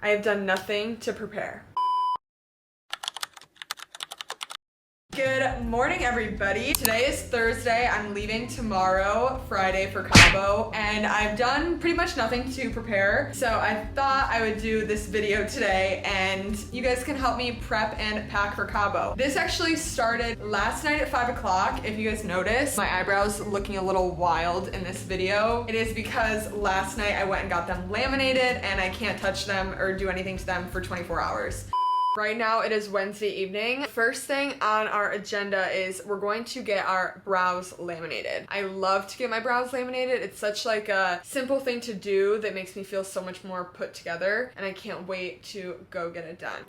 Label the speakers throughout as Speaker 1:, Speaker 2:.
Speaker 1: I have done nothing to prepare. Good morning, everybody. Today is Thursday. I'm leaving tomorrow, Friday, for Cabo, and I've done pretty much nothing to prepare. So I thought I would do this video today, and you guys can help me prep and pack for Cabo. This actually started last night at 5 o'clock. If you guys notice, my eyebrows looking a little wild in this video. It is because last night I went and got them laminated, and I can't touch them or do anything to them for 24 hours. Right now it is Wednesday evening. First thing on our agenda is we're going to get our brows laminated. I love to get my brows laminated. It's such like a simple thing to do that makes me feel so much more put together, and I can't wait to go get it done.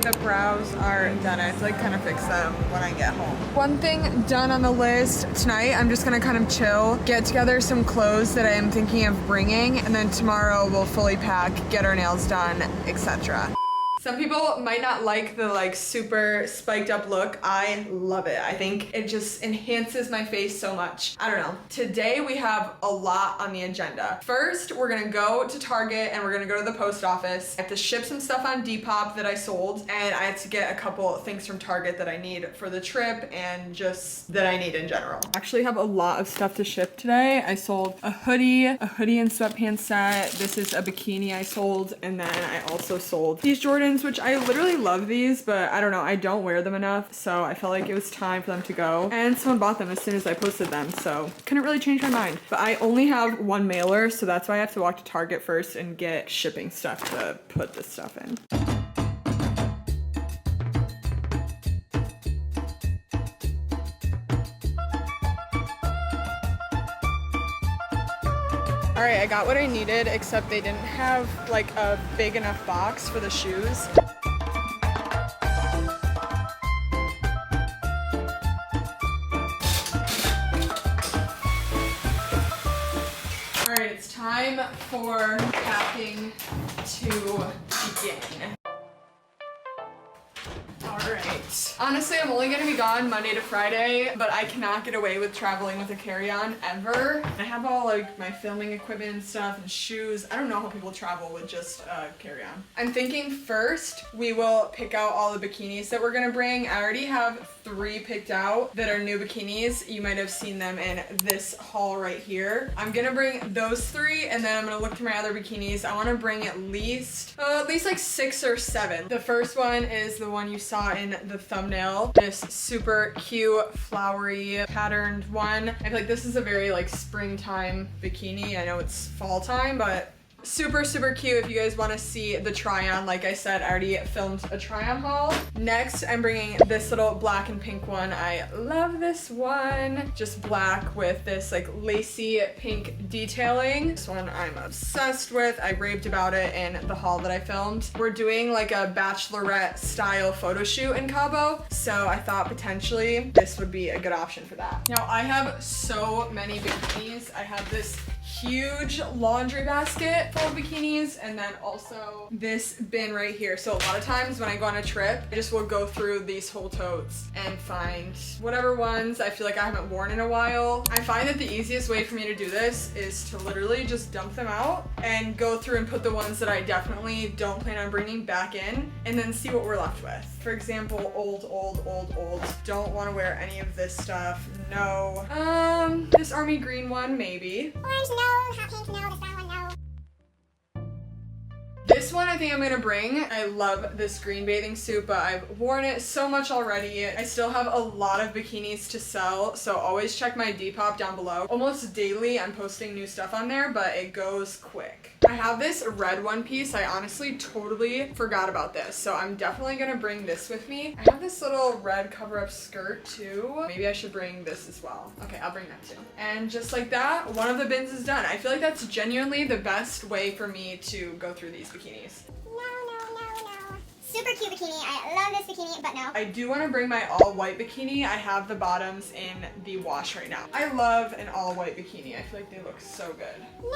Speaker 1: The brows are done. I have to like kind of fix them when I get home. One thing done on the list tonight, I'm just gonna kind of chill, get together some clothes that I am thinking of bringing, and then tomorrow we'll fully pack, get our nails done, etc. Some people might not like the like super spiked up look. I love it. I think it just enhances my face so much. I don't know. Today we have a lot on the agenda. First, we're gonna go to Target and we're gonna go to the post office. I have to ship some stuff on Depop that I sold, and I have to get a couple things from Target that I need for the trip and just that I need in general. I actually have a lot of stuff to ship today. I sold a hoodie and sweatpants set. This is a bikini I sold, and then I also sold these Jordans, which I literally love these, but I don't know, I don't wear them enough, so I felt like it was time for them to go. And someone bought them as soon as I posted them, so couldn't really change my mind. But I only have one mailer, so that's why I have to walk to Target first and get shipping stuff to put this stuff in. All right, I got what I needed, except they didn't have like a big enough box for the shoes. All right, it's time for packing to begin. Alright. Honestly, I'm only gonna be gone Monday to Friday, but I cannot get away with traveling with a carry-on ever. I have all like my filming equipment and stuff and shoes. I don't know how people travel with just a carry-on. I'm thinking first we will pick out all the bikinis that we're gonna bring. I already have 3 picked out that are new bikinis. You might have seen them in this haul right here. I'm gonna bring those 3, and then I'm gonna look through my other bikinis. I wanna bring at least like 6 or 7. The first one is the one you saw in the thumbnail, this super cute flowery patterned one. I feel like this is a very like springtime bikini. I know it's fall time, but super cute. If you guys want to see the try on, like I said, I already filmed a try on haul. Next, I'm bringing this little black and pink one. I love this one. Just black with this like lacy pink detailing. This one I'm obsessed with. I raved about it in the haul that I filmed. We're doing like a bachelorette style photo shoot in Cabo, so I thought potentially this would be a good option for that. Now I have so many bikinis. I have this huge laundry basket full of bikinis, and then also this bin right here. So a lot of times when I go on a trip, I just will go through these whole totes and find whatever ones I feel like I haven't worn in a while. I find that the easiest way for me to do this is to literally just dump them out and go through and put the ones that I definitely don't plan on bringing back in, and then see what we're left with. For example, old. Don't want to wear any of this stuff. No. This army green one, maybe.
Speaker 2: Orange, no. Hot pink, no. This brown one, no.
Speaker 1: This one I think I'm gonna bring. I love this green bathing suit, but I've worn it so much already. I still have a lot of bikinis to sell, so always check my Depop down below. Almost daily I'm posting new stuff on there, but it goes quick. I have this red one piece. I honestly totally forgot about this, so I'm definitely gonna bring this with me. I have this little red cover-up skirt too. Maybe I should bring this as well. Okay, I'll bring that too. And just like that, one of the bins is done. I feel like that's genuinely the best way for me to go through these bikinis.
Speaker 2: No. Super cute bikini. I love this bikini, but no.
Speaker 1: I do want to bring my all-white bikini. I have the bottoms in the wash right now. I love an all-white bikini. I feel like they look so good.
Speaker 2: No.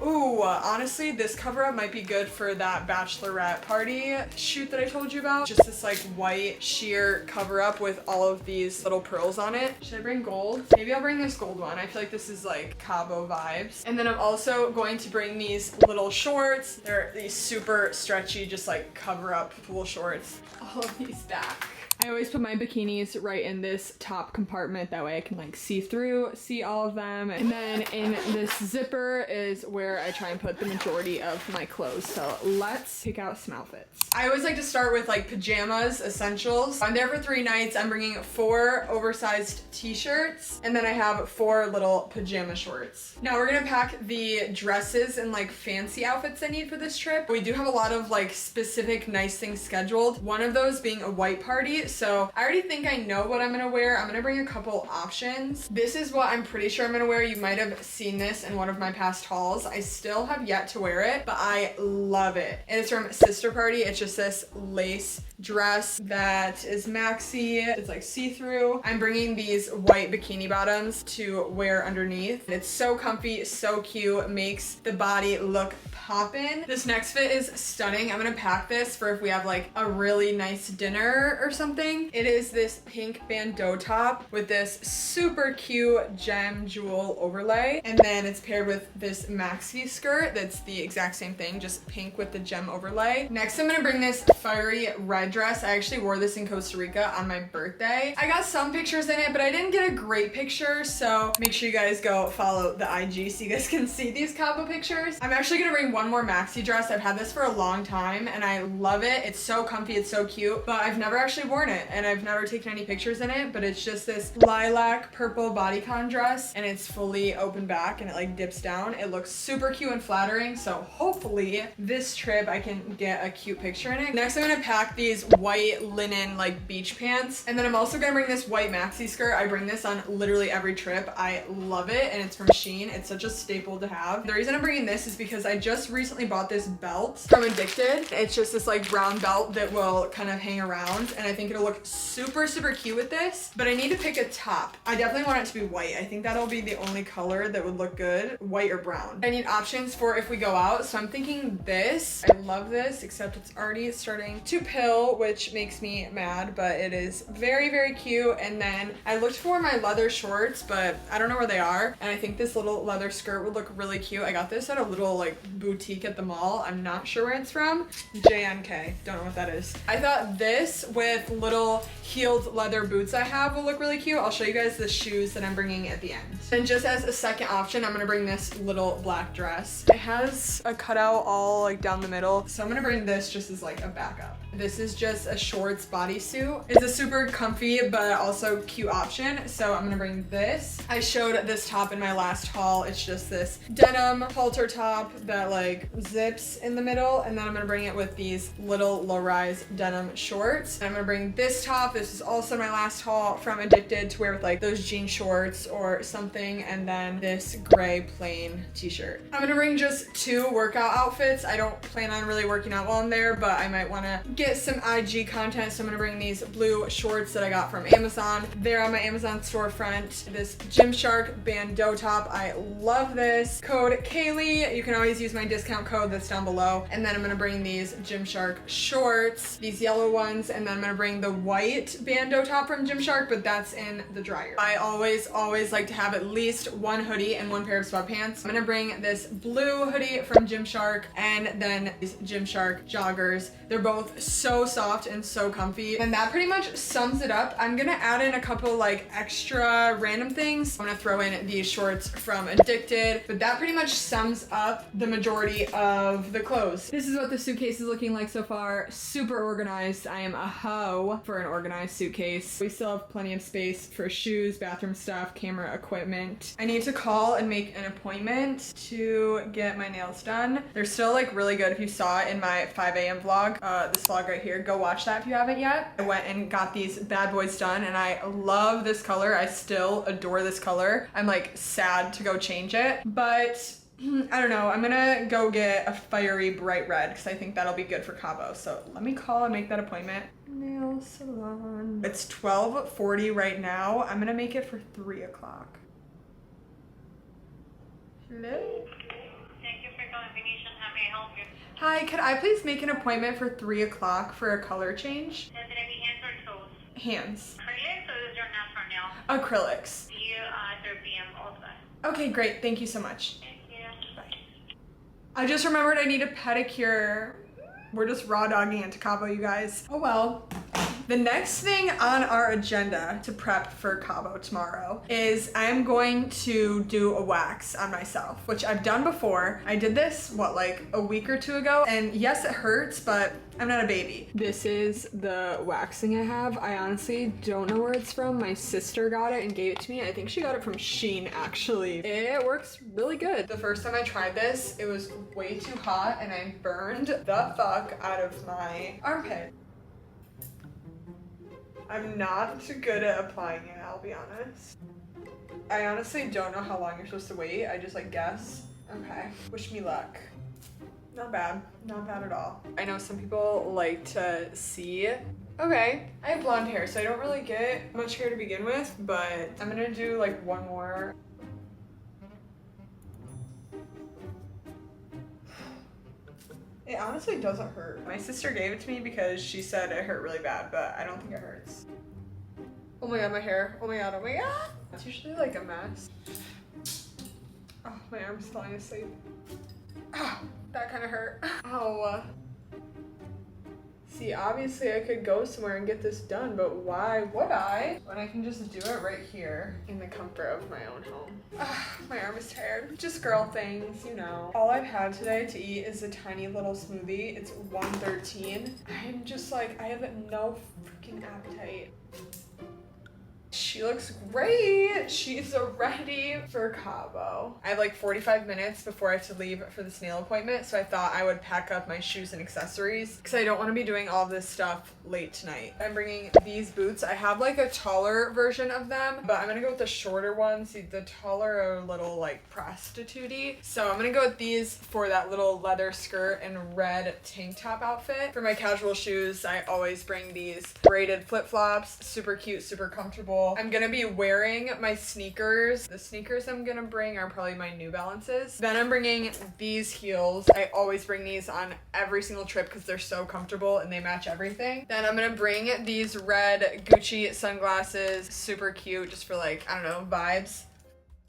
Speaker 1: Ooh, honestly, this cover up might be good for that bachelorette party shoot that I told you about. Just this like white sheer cover up with all of these little pearls on it. Should I bring gold? Maybe I'll bring this gold one. I feel like this is like Cabo vibes. And then I'm also going to bring these little shorts. They're these super stretchy, just like cover up pool shorts. All of these back. I always put my bikinis right in this top compartment. That way I can like see through, see all of them. And then in this zipper is where I try and put the majority of my clothes. So let's pick out some outfits. I always like to start with like pajamas, essentials. I'm there for 3 nights. I'm bringing 4 oversized t-shirts. And then I have 4 little pajama shorts. Now we're gonna pack the dresses and like fancy outfits I need for this trip. We do have a lot of like specific nice things scheduled. One of those being a white party. So I already think I know what I'm gonna wear. I'm gonna bring a couple options. This is what I'm pretty sure I'm gonna wear. You might have seen this in one of my past hauls. I still have yet to wear it, but I love it. And it's from Sister Party. It's just this lace dress that is maxi. It's like see-through. I'm bringing these white bikini bottoms to wear underneath. It's so comfy, so cute, makes the body look poppin'. This next fit is stunning. I'm gonna pack this for if we have like a really nice dinner or something. It is this pink bandeau top with this super cute gem jewel overlay. And then it's paired with this maxi skirt that's the exact same thing, just pink with the gem overlay. Next, I'm gonna bring this fiery red dress. I actually wore this in Costa Rica on my birthday. I got some pictures in it, but I didn't get a great picture, so make sure you guys go follow the IG so you guys can see these Cabo pictures. I'm actually gonna bring one more maxi dress. I've had this for a long time and I love it. It's so comfy, it's so cute, but I've never actually worn it and I've never taken any pictures in it, but it's just this lilac purple bodycon dress and it's fully open back and it like dips down. It looks super cute and flattering, so hopefully this trip I can get a cute picture in it. Next, I'm gonna pack these white linen like beach pants, and then I'm also gonna bring this white maxi skirt. I bring this on literally every trip. I love it and it's from Shein. It's such a staple to have. The reason I'm bringing this is because I just recently bought this belt from Addicted. It's just this like brown belt that will kind of hang around and I think it'll look super cute with this, but I need to pick a top. I definitely want it to be white. I think that'll be the only color that would look good, white or brown. I need options for if we go out, so I'm thinking this. I love this, except it's already starting to pill, which makes me mad, but it is very cute. And then I looked for my leather shorts, but I don't know where they are, and I think this little leather skirt would look really cute. I got this at a little like boutique at the mall. I'm not sure where it's from. JNK, don't know what that is. I thought this with little heeled leather boots I have will look really cute. I'll show you guys the shoes that I'm bringing at the end. And just as a second option, I'm gonna bring this little black dress. It has a cutout all like down the middle, so I'm gonna bring this just as like a backup. This is just a shorts bodysuit. It's a super comfy but also cute option, so I'm gonna bring this. I showed this top in my last haul. It's just this denim halter top that like zips in the middle, and then I'm gonna bring it with these little low-rise denim shorts. And I'm gonna bring this top. This is also my last haul from Addicted to wear with like those jean shorts or something, and then this gray plain t-shirt. I'm gonna bring just 2 workout outfits. I don't plan on really working out while I'm there, but I might wanna get some IG content, so I'm gonna bring these blue shorts that I got from Amazon. They're on my Amazon storefront. This Gymshark bandeau top, I love this. Code Kaylee, you can always use my discount code that's down below. And then I'm gonna bring these Gymshark shorts, these yellow ones, and then I'm gonna bring the white bandeau top from Gymshark, but that's in the dryer. I always like to have at least 1 hoodie and 1 pair of sweatpants. I'm gonna bring this blue hoodie from Gymshark and then these Gymshark joggers. They're both so soft and so comfy, and that pretty much sums it up. I'm gonna add in a couple like extra random things. I'm gonna throw in these shorts from Addicted, but that pretty much sums up the majority of the clothes. This is what the suitcase is looking like so far. Super organized. I am a hoe for an organized suitcase. We still have plenty of space for shoes, bathroom stuff, camera equipment. I need to call and make an appointment to get my nails done. They're still like really good. If you saw it in my 5 a.m. vlog, this vlog right here, go watch that if you haven't yet. I went and got these bad boys done and I love this color. I still adore this color. I'm like sad to go change it, but I don't know. I'm gonna go get a fiery bright red because I think that'll be good for Cabo. So let me call and make that appointment. Nail salon. It's 12:40 right now. I'm gonna make it for 3 o'clock. Hello?
Speaker 3: Thank you
Speaker 1: Hi, could I please make an appointment for 3 o'clock for a color change?
Speaker 3: Is it gonna be hands or toes?
Speaker 1: Hands.
Speaker 3: Acrylics or is your natural nail?
Speaker 1: Acrylics.
Speaker 3: See you at 3 p.m. also.
Speaker 1: Okay, great. Thank you so much.
Speaker 3: Thank you.
Speaker 1: Bye. I just remembered I need a pedicure. We're just raw dogging into Cabo, you guys. Oh well. The next thing on our agenda to prep for Cabo tomorrow is I'm going to do a wax on myself, which I've done before. I did this, like a week or 2 ago, and yes, it hurts, but I'm not a baby. This is the waxing I have. I honestly don't know where it's from. My sister got it and gave it to me. I think she got it from Shein, actually. It works really good. The first time I tried this, it was way too hot and I burned the fuck out of my armpit. I'm not good at applying it, I'll be honest. I honestly don't know how long you're supposed to wait. I just like guess. Okay, wish me luck. Not bad, not bad at all. I know some people like to see. Okay, I have blonde hair, so I don't really get much hair to begin with, but I'm gonna do like one more. It honestly doesn't hurt. My sister gave it to me because she said it hurt really bad, but I don't think it hurts. Oh my god, my hair. Oh my god, oh my god. It's usually like a mess. Oh, my arm's falling asleep. Oh, that kind of hurt. Oh. See, obviously I could go somewhere and get this done, but why would I? When I can just do it right here in the comfort of my own home. My arm is tired. Just girl things, you know. All I've had today to eat is a tiny little smoothie. It's 1:13. I'm just like, I have no freaking appetite. She looks great. She's ready for Cabo. I have like 45 minutes before I have to leave for this nail appointment, so I thought I would pack up my shoes and accessories because I don't want to be doing all this stuff late tonight. I'm bringing these boots. I have like a taller version of them, but I'm gonna go with the shorter ones. See, the taller are a little like prostitute-y. So I'm gonna go with these for that little leather skirt and red tank top outfit. For my casual shoes, I always bring these braided flip-flops. Super cute, super comfortable. I'm gonna be wearing my sneakers. The sneakers I'm gonna bring are probably my New Balances. Then I'm bringing these heels. I always bring these on every single trip because they're so comfortable and they match everything. Then I'm gonna bring these red Gucci sunglasses. Super cute, just for like, I don't know, vibes.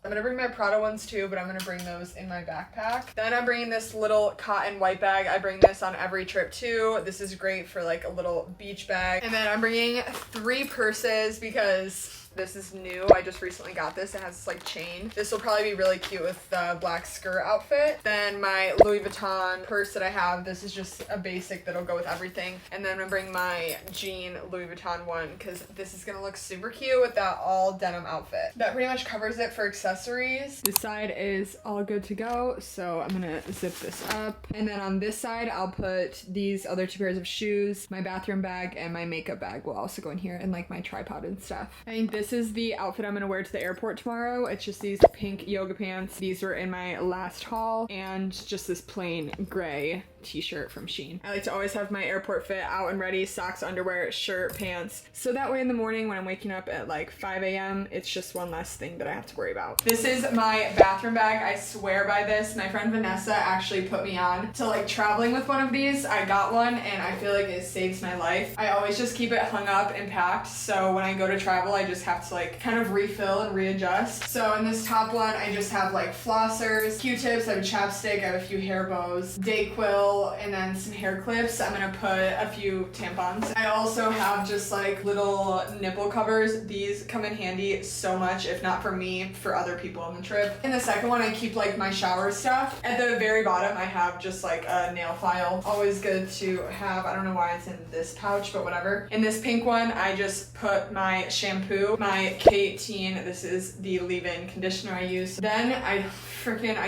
Speaker 1: I'm gonna bring my Prada ones too, but I'm gonna bring those in my backpack. Then I'm bringing this little cotton white bag. I bring this on every trip too. This is great for like a little beach bag. And then I'm bringing 3 purses because this is new. I just recently got this. It has this like chain. This will probably be really cute with the black skirt outfit. Then my Louis Vuitton purse that I have. This is just a basic that'll go with everything. And then I'm gonna bring my jean Louis Vuitton one because this is gonna look super cute with that all denim outfit. That pretty much covers it for accessories. This side is all good to go, so I'm gonna zip this up. And then on this side, I'll put these other 2 pairs of shoes, my bathroom bag, and my makeup bag will also go in here, and like my tripod and stuff. I think this is the outfit I'm gonna wear to the airport tomorrow. It's just these pink yoga pants. These were in my last haul, and just this plain gray t-shirt from Shein. I like to always have my airport fit out and ready, socks, underwear, shirt, pants. So that way in the morning when I'm waking up at like 5 a.m., it's just one less thing that I have to worry about. This is my bathroom bag. I swear by this. My friend Vanessa actually put me on to like traveling with one of these. I got one and I feel like it saves my life. I always just keep it hung up and packed. So when I go to travel, I just have to like kind of refill and readjust. So in this top one, I just have like flossers, Q-tips, I have a chapstick, I have a few hair bows, Dayquil, and then some hair clips. I'm gonna put a few tampons. I also have just like little nipple covers. These come in handy so much, if not for me, for other people on the trip. In the second one, I keep like my shower stuff. At the very bottom, I have just like a nail file. Always good to have. I don't know why it's in this pouch, but whatever. In this pink one, I just put my shampoo, my K18. This is the leave-in conditioner I use. Then I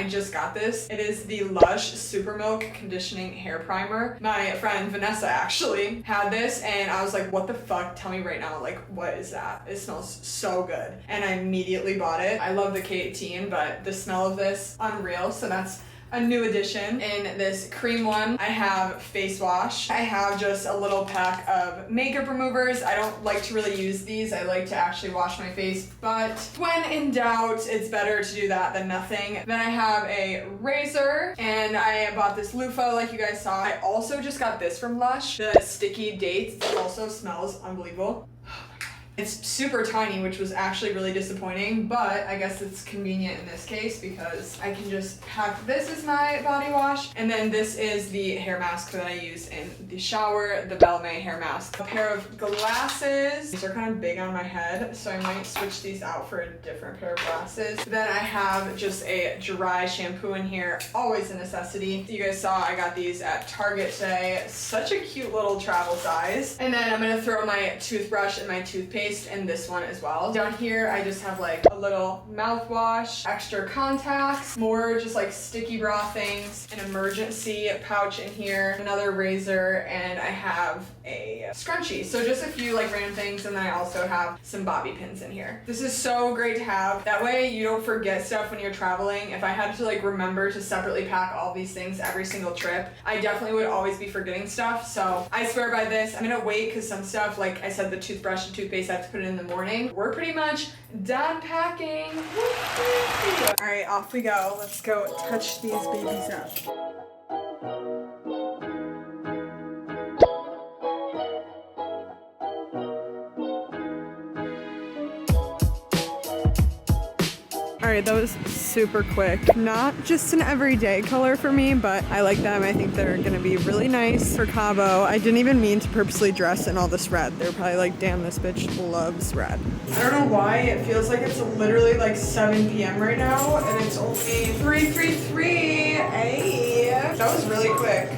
Speaker 1: just got this. It is the Lush Super Milk Conditioning Hair Primer. My friend Vanessa actually had this and I was like, what the fuck? Tell me right now, like, what is that? It smells so good. And I immediately bought it. I love the K18, but the smell of this, unreal. So that's a new addition in this cream one. I have face wash. I have just a little pack of makeup removers. I don't like to really use these. I like to actually wash my face, but when in doubt, it's better to do that than nothing. Then I have a razor, and I bought this loofah like you guys saw. I also just got this from Lush, the sticky dates. It also smells unbelievable. It's super tiny, which was actually really disappointing, but I guess it's convenient in this case because I can just pack this as my body wash, and then this is the hair mask that I use in the shower, the Belme hair mask. A pair of glasses. These are kind of big on my head, so I might switch these out for a different pair of glasses. Then I have just a dry shampoo in here, always a necessity. You guys saw I got these at Target today. Such a cute little travel size. And then I'm gonna throw my toothbrush and my toothpaste in this one as well. Down here, I just have like a little mouthwash, extra contacts, more just like sticky bra things, an emergency pouch in here, another razor, and I have a scrunchie. So just a few like random things, and then I also have some bobby pins in here. This is so great to have. That way you don't forget stuff when you're traveling. If I had to like remember to separately pack all these things every single trip, I definitely would always be forgetting stuff. So I swear by this. I'm gonna wait because some stuff, like I said, the toothbrush and toothpaste, I have to put it in the morning. We're pretty much done packing. All right, off we go. Let's go touch these babies up. All right, that was super quick. Not just an everyday color for me, but I like them. I think they're gonna be really nice for Cabo. I didn't even mean to purposely dress in all this red. They're probably like, damn, this bitch loves red. I don't know why, it feels like it's literally like 7 p.m. right now, and it's only 3:33. Hey, that was really quick.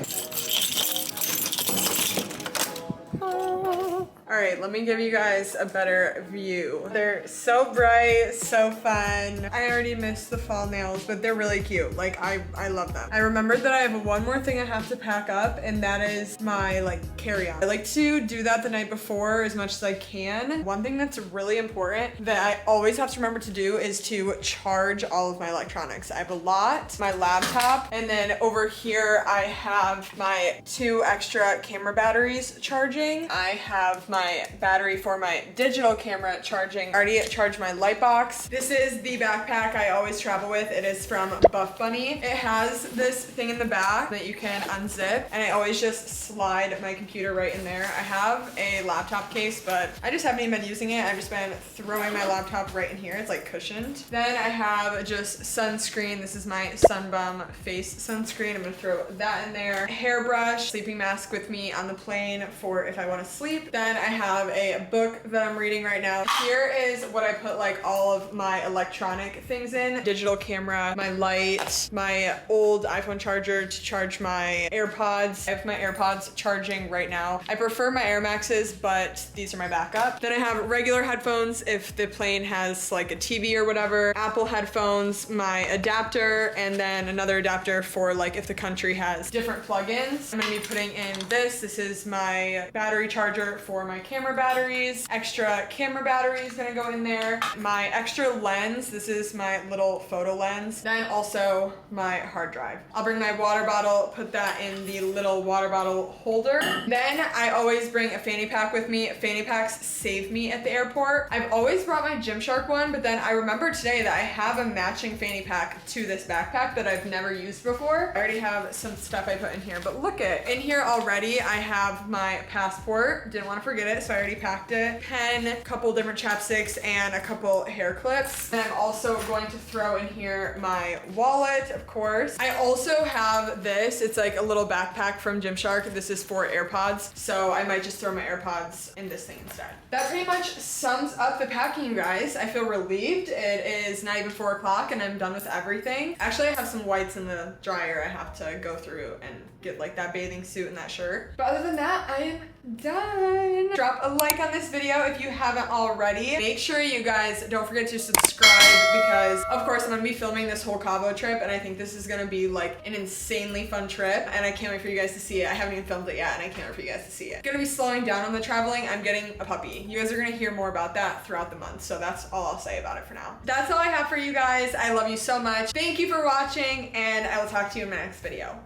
Speaker 1: All right, let me give you guys a better view. They're so bright, so fun. I already missed the fall nails, but they're really cute. Like, I love them. I remembered that I have one more thing I have to pack up, and that is my like carry-on. I like to do that the night before as much as I can. One thing that's really important that I always have to remember to do is to charge all of my electronics. I have a lot, my laptop, and then over here I have my 2 extra camera batteries charging. I have my battery for my digital camera charging. I already charged my light box. This is the backpack I always travel with. It is from Buff Bunny. It has this thing in the back that you can unzip, and I always just slide my computer right in there. I have a laptop case, but I just haven't even been using it. I've just been throwing my laptop right in here. It's like cushioned. Then I have just sunscreen. This is my Sunbum face sunscreen. I'm gonna throw that in there. Hairbrush, sleeping mask with me on the plane for if I want to sleep. Then I have a book that I'm reading right now. Here is what I put like all of my electronic things in. Digital camera, my light, my old iPhone charger to charge my AirPods. I have my AirPods charging right now. I prefer my Air Maxes, but these are my backup. Then I have regular headphones if the plane has like a TV or whatever. Apple headphones, my adapter, and then another adapter for like if the country has different plugins. I'm gonna be putting in this. This is my battery charger for my camera batteries. Extra camera batteries gonna go in there. My extra lens, this is my little photo lens. Then also my hard drive. I'll bring my water bottle, put that in the little water bottle holder. Then I always bring a fanny pack with me. Fanny packs save me at the airport. I've always brought my Gymshark one, but then I remember today that I have a matching fanny pack to this backpack that I've never used before. I already have some stuff I put in here, but look it. In here already, I have my passport. Didn't want to forget it, so I already packed it. Pen, a couple different chapsticks, and a couple hair clips. And I'm also going to throw in here my wallet, of course. I also have this. It's like a little backpack from Gymshark. This is for AirPods, so I might just throw my AirPods in this thing instead. That pretty much sums up the packing, you guys. I feel relieved. It is not even 4 o'clock and I'm done with everything. Actually, I have some whites in the dryer I have to go through and get like that bathing suit and that shirt. But other than that, I am done. drop a like on this video if you haven't already. Make sure you guys don't forget to subscribe because of course I'm gonna be filming this whole Cabo trip and I think this is gonna be like an insanely fun trip and I can't wait for you guys to see it. I haven't even filmed it yet and I can't wait for you guys to see it. Gonna be slowing down on the traveling. I'm getting a puppy. You guys are gonna hear more about that throughout the month, so that's all I'll say about it for now. That's all I have for you guys. I love you so much. Thank you for watching and I will talk to you in my next video.